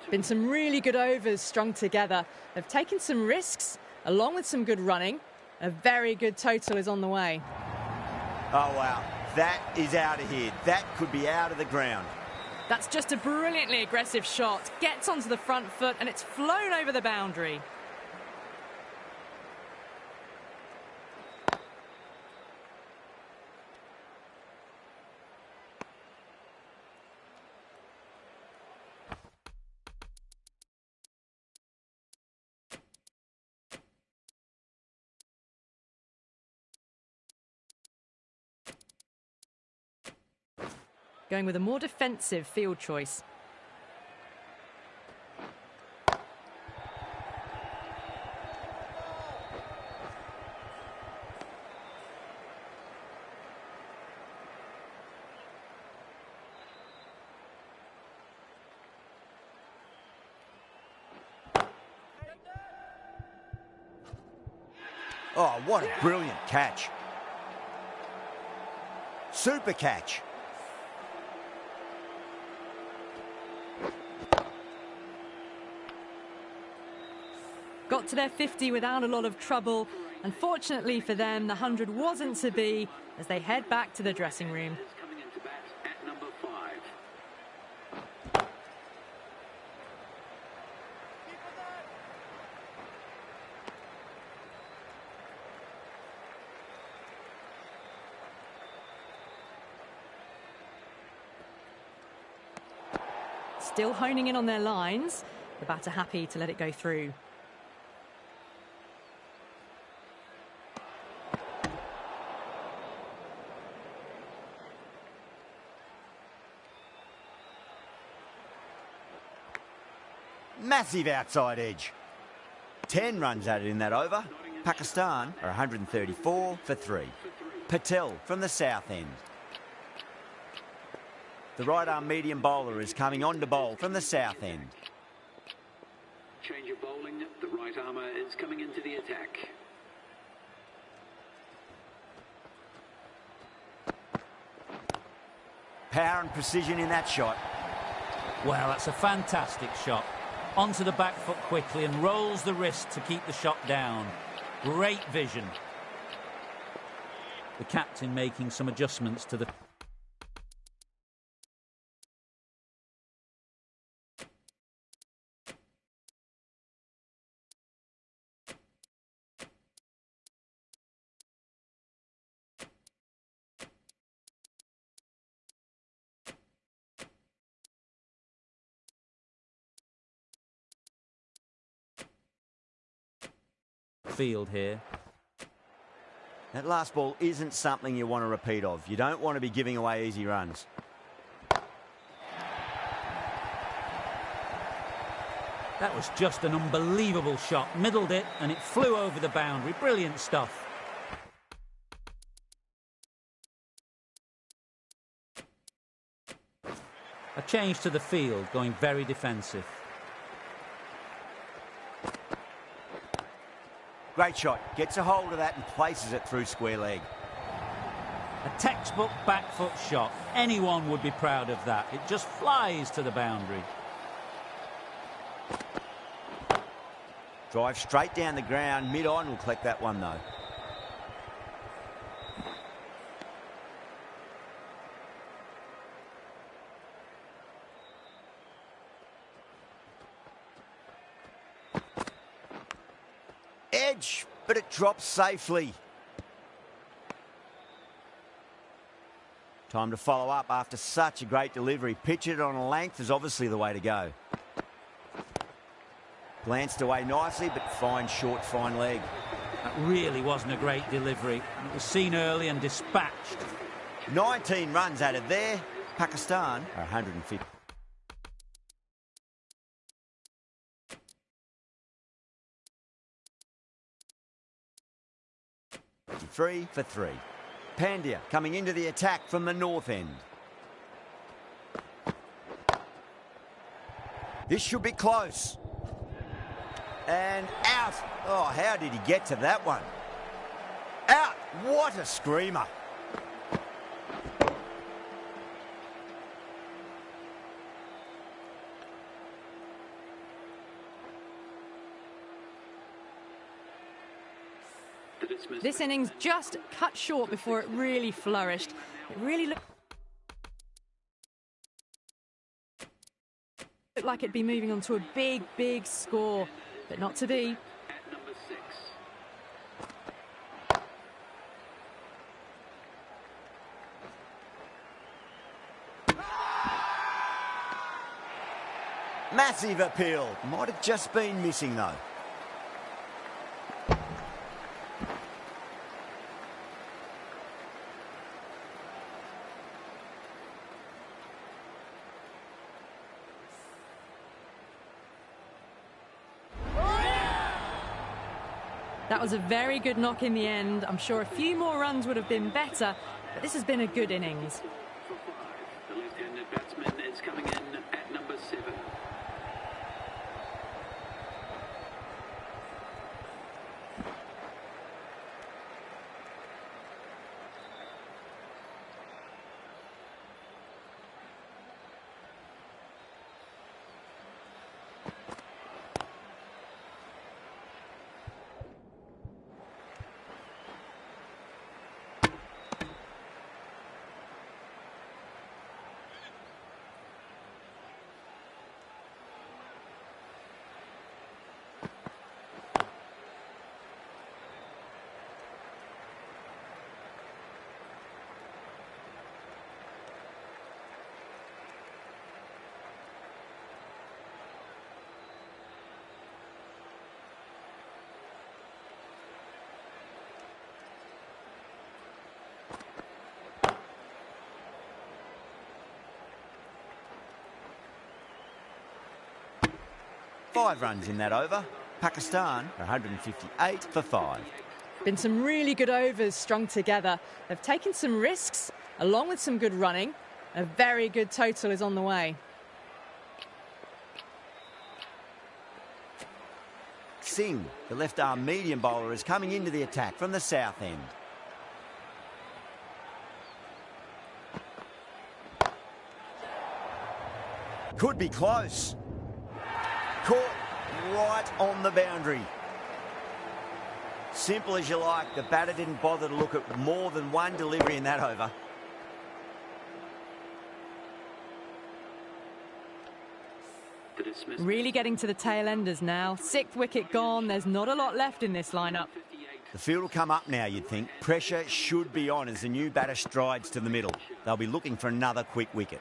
Been some really good overs strung together. They've taken some risks, along with some good running. A very good total is on the way. Oh, wow. That is out of here. That could be out of the ground. That's just a brilliantly aggressive shot. Gets onto the front foot and it's flown over the boundary. Going with a more defensive field choice. Oh, what a brilliant catch. Super catch. Got to their 50 without a lot of trouble. Unfortunately for them, the 100 wasn't to be as they head back to the dressing room. Coming into bat at number 5. Still honing in on their lines. The batter happy to let it go through. Massive outside edge. 10 runs added in that over. Pakistan are 134 for 3. Patel from the south end. The right-arm medium bowler is coming on to bowl from the south end. Change of bowling. The right armour is coming into the attack. Power and precision in that shot. Well, that's a fantastic shot. Onto the back foot quickly and rolls the wrist to keep the shot down. Great vision. The captain making some adjustments to the... field here. That last ball isn't something you want to repeat of. You don't want to be giving away easy runs. That was just an unbelievable shot. Middled it and it flew over the boundary. Brilliant stuff. A change to the field, going very defensive. Great shot. Gets a hold of that and places it through square leg. A textbook back foot shot. Anyone would be proud of that. It just flies to the boundary. Drive straight down the ground. Mid-on will collect that one though. edge, but it drops safely. Time to follow up after such a great delivery. Pitch it on a length is obviously the way to go. Glanced away nicely, but fine short, fine leg. That really wasn't a great delivery. It was seen early and dispatched. 19 runs added there. Pakistan are 150. Three for three. Pandya coming into the attack from the north end. This should be close. And out. Oh, how did he get to that one? Out. What a screamer. This innings just cut short before it really flourished. It really looked like it'd be moving on to a big, big score, but not to be. At number 6. Massive appeal. Might have just been missing though. That was a very good knock in the end. I'm sure a few more runs would have been better, but this has been a good innings. For 5. The left-handed batsman is coming in at number 7. Five runs in that over. Pakistan are 158 for 5. Been some really good overs strung together. They've taken some risks, along with some good running. A very good total is on the way. Singh, the left-arm medium bowler, is coming into the attack from the south end. Could be close. Caught right on the boundary. Simple as you like. The batter didn't bother to look at more than one delivery in that over. Really getting to the tail enders now. 6th wicket gone. There's not a lot left in this lineup. The field will come up now, you'd think. Pressure should be on as the new batter strides to the middle. They'll be looking for another quick wicket.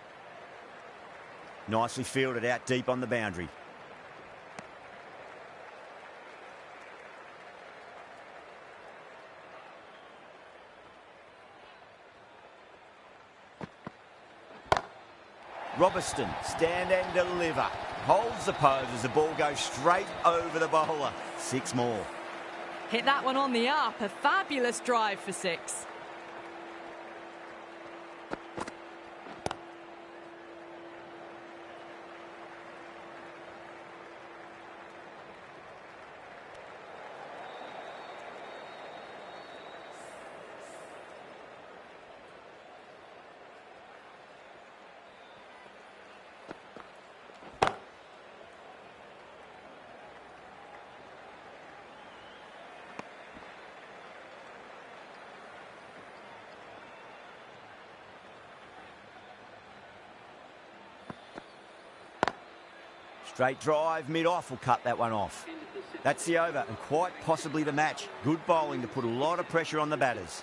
Nicely fielded out deep on the boundary. Robertson, stand and deliver. Holds the pose as the ball goes straight over the bowler. 6 more. Hit that one on the up. A fabulous drive for 6. Straight drive, mid-off will cut that one off. That's the over and quite possibly the match. Good bowling to put a lot of pressure on the batters.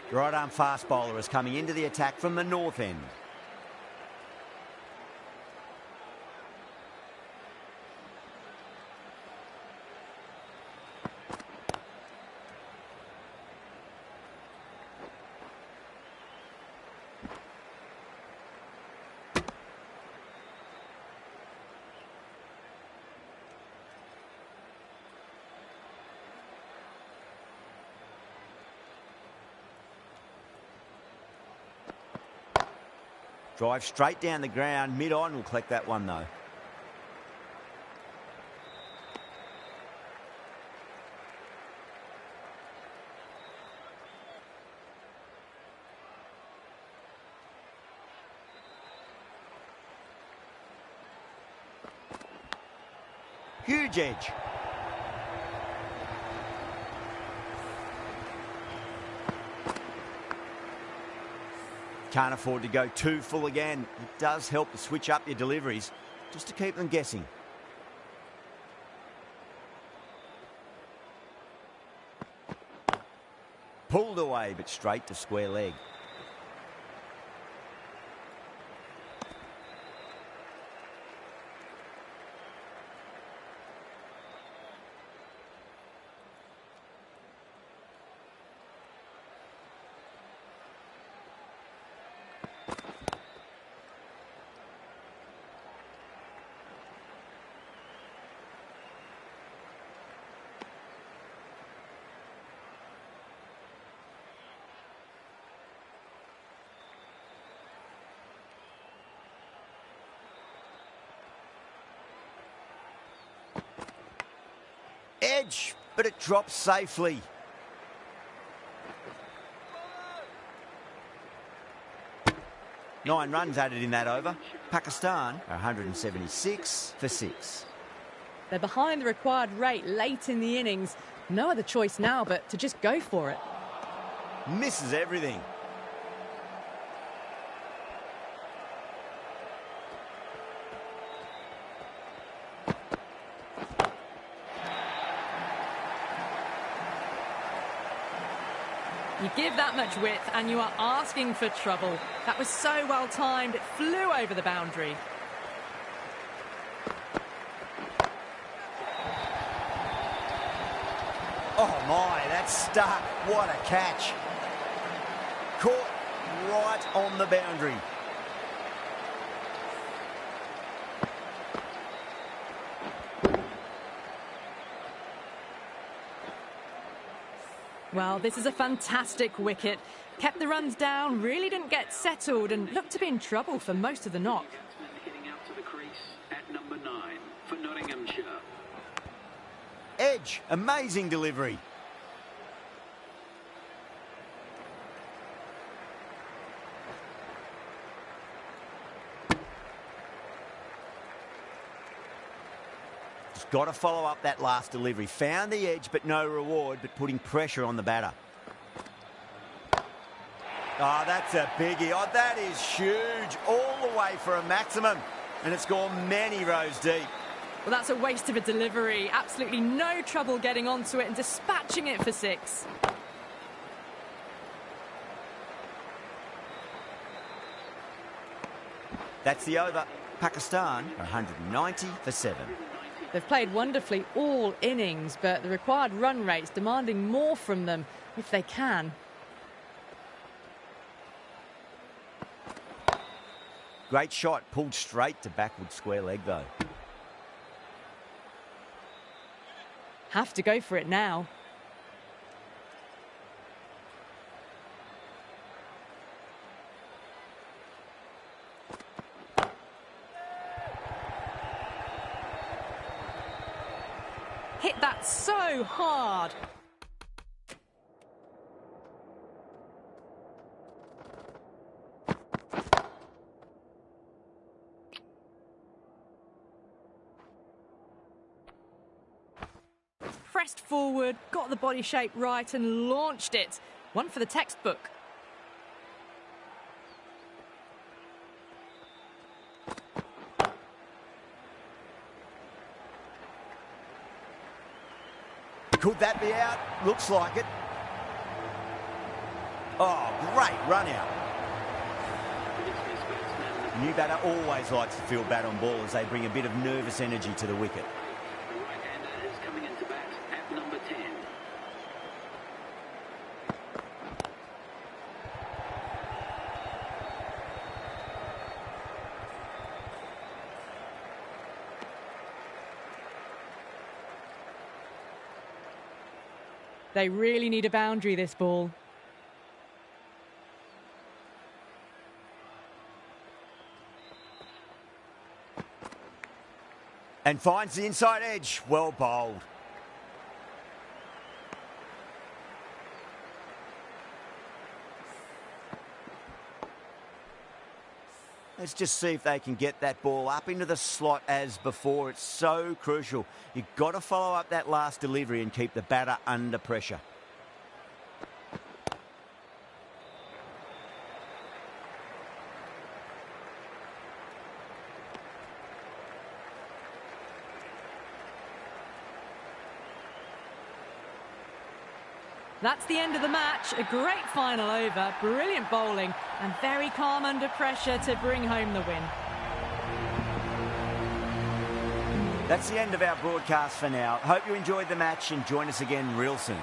The right-arm fast bowler is coming into the attack from the north end. Drive straight down the ground, mid-on will collect that one though. Huge edge. Can't afford to go too full again. It does help to switch up your deliveries, just to keep them guessing. Pulled away, but straight to square leg. Edge, but it drops safely. Nine runs added in that over. Pakistan are 176 for 6. They're behind the required rate late in the innings. No other choice now but to just go for it. Misses everything. You give that much width and you are asking for trouble. That was so well timed, it flew over the boundary. Oh my, that's stuck. What a catch. Caught right on the boundary. Well, this is a fantastic wicket. Kept the runs down, really didn't get settled and looked to be in trouble for most of the knock. Hitting out to the crease at number 9 for Nottinghamshire. Edge, amazing delivery. Got to follow up that last delivery. Found the edge, but no reward, but putting pressure on the batter. Oh, that's a biggie. Oh, that is huge. All the way for a maximum. And it's gone many rows deep. Well, that's a waste of a delivery. Absolutely no trouble getting onto it and dispatching it for 6. That's the over. Pakistan are 190 for 7. They've played wonderfully all innings, but the required run rate's demanding more from them if they can. Great shot, pulled straight to backward square leg though. Have to go for it now. Hit that so hard. Pressed forward, got the body shape right and launched it. One for the textbook. Could that be out? Looks like it. Oh, great run out. The new batter always likes to field bat on ball as they bring a bit of nervous energy to the wicket. The right-hander is coming into bat at number 10. They really need a boundary, this ball. And finds the inside edge. Well bowled. Let's just see if they can get that ball up into the slot as before. It's so crucial. You've got to follow up that last delivery and keep the batter under pressure. That's the end of the match. A great final over, brilliant bowling, and very calm under pressure to bring home the win. That's the end of our broadcast for now. Hope you enjoyed the match and join us again real soon.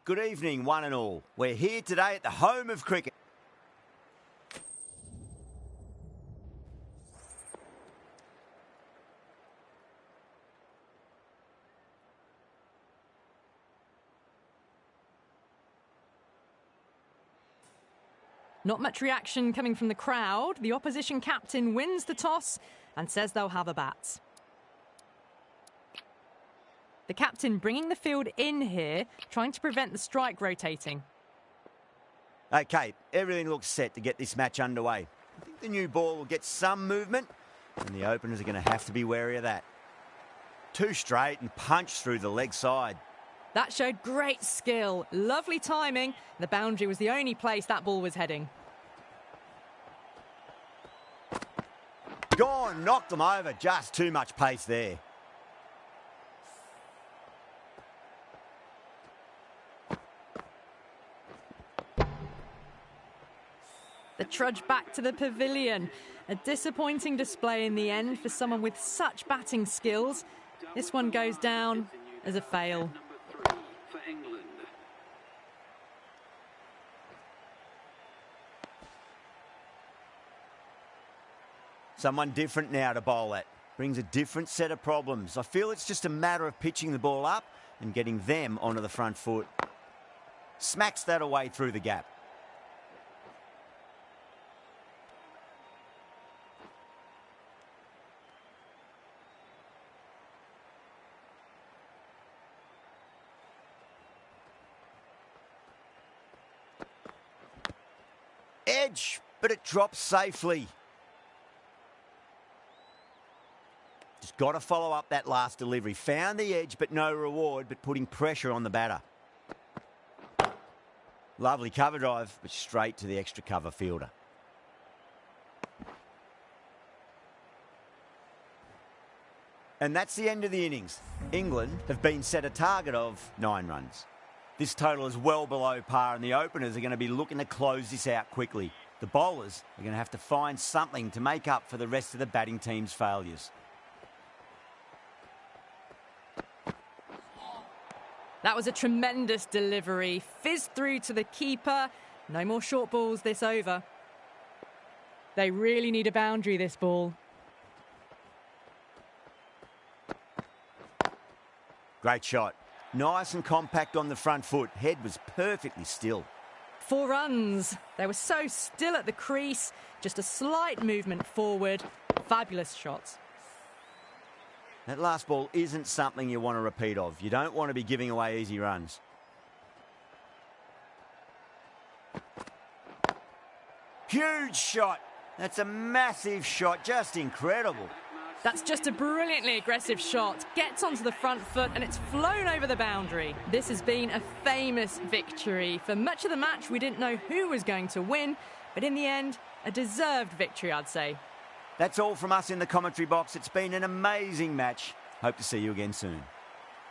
Good evening, one and all. We're here today at the home of cricket. Not much reaction coming from the crowd. The opposition captain wins the toss and says they'll have a bat. The captain bringing the field in here, trying to prevent the strike rotating. OK, everything looks set to get this match underway. I think the new ball will get some movement, and the openers are going to have to be wary of that. Too straight and punched through the leg side. That showed great skill, lovely timing. The boundary was the only place that ball was heading. Gone, knocked them over, just too much pace there. The trudge back to the pavilion. A disappointing display in the end for someone with such batting skills. This one goes down as a fail. Number 3 for England. Someone different now to bowl at. Brings a different set of problems. I feel it's just a matter of pitching the ball up and getting them onto the front foot. Smacks that away through the gap. Edge, but it drops safely. Just got to follow up that last delivery. Found the edge, but no reward, but putting pressure on the batter. Lovely cover drive, but straight to the extra cover fielder. And that's the end of the innings. England have been set a target of 9 runs. This total is well below par, and the openers are going to be looking to close this out quickly. The bowlers are going to have to find something to make up for the rest of the batting team's failures. That was a tremendous delivery. Fizzed through to the keeper. No more short balls this over. They really need a boundary, this ball. Great shot. Nice and compact on the front foot. Head was perfectly still. 4 runs. They were so still at the crease. Just a slight movement forward. Fabulous shots. That last ball isn't something you want to repeat of. You don't want to be giving away easy runs. Huge shot. That's a massive shot. Just incredible. That's just a brilliantly aggressive shot. Gets onto the front foot and it's flown over the boundary. This has been a famous victory. For much of the match, we didn't know who was going to win, but in the end, a deserved victory, I'd say. That's all from us in the commentary box. It's been an amazing match. Hope to see you again soon.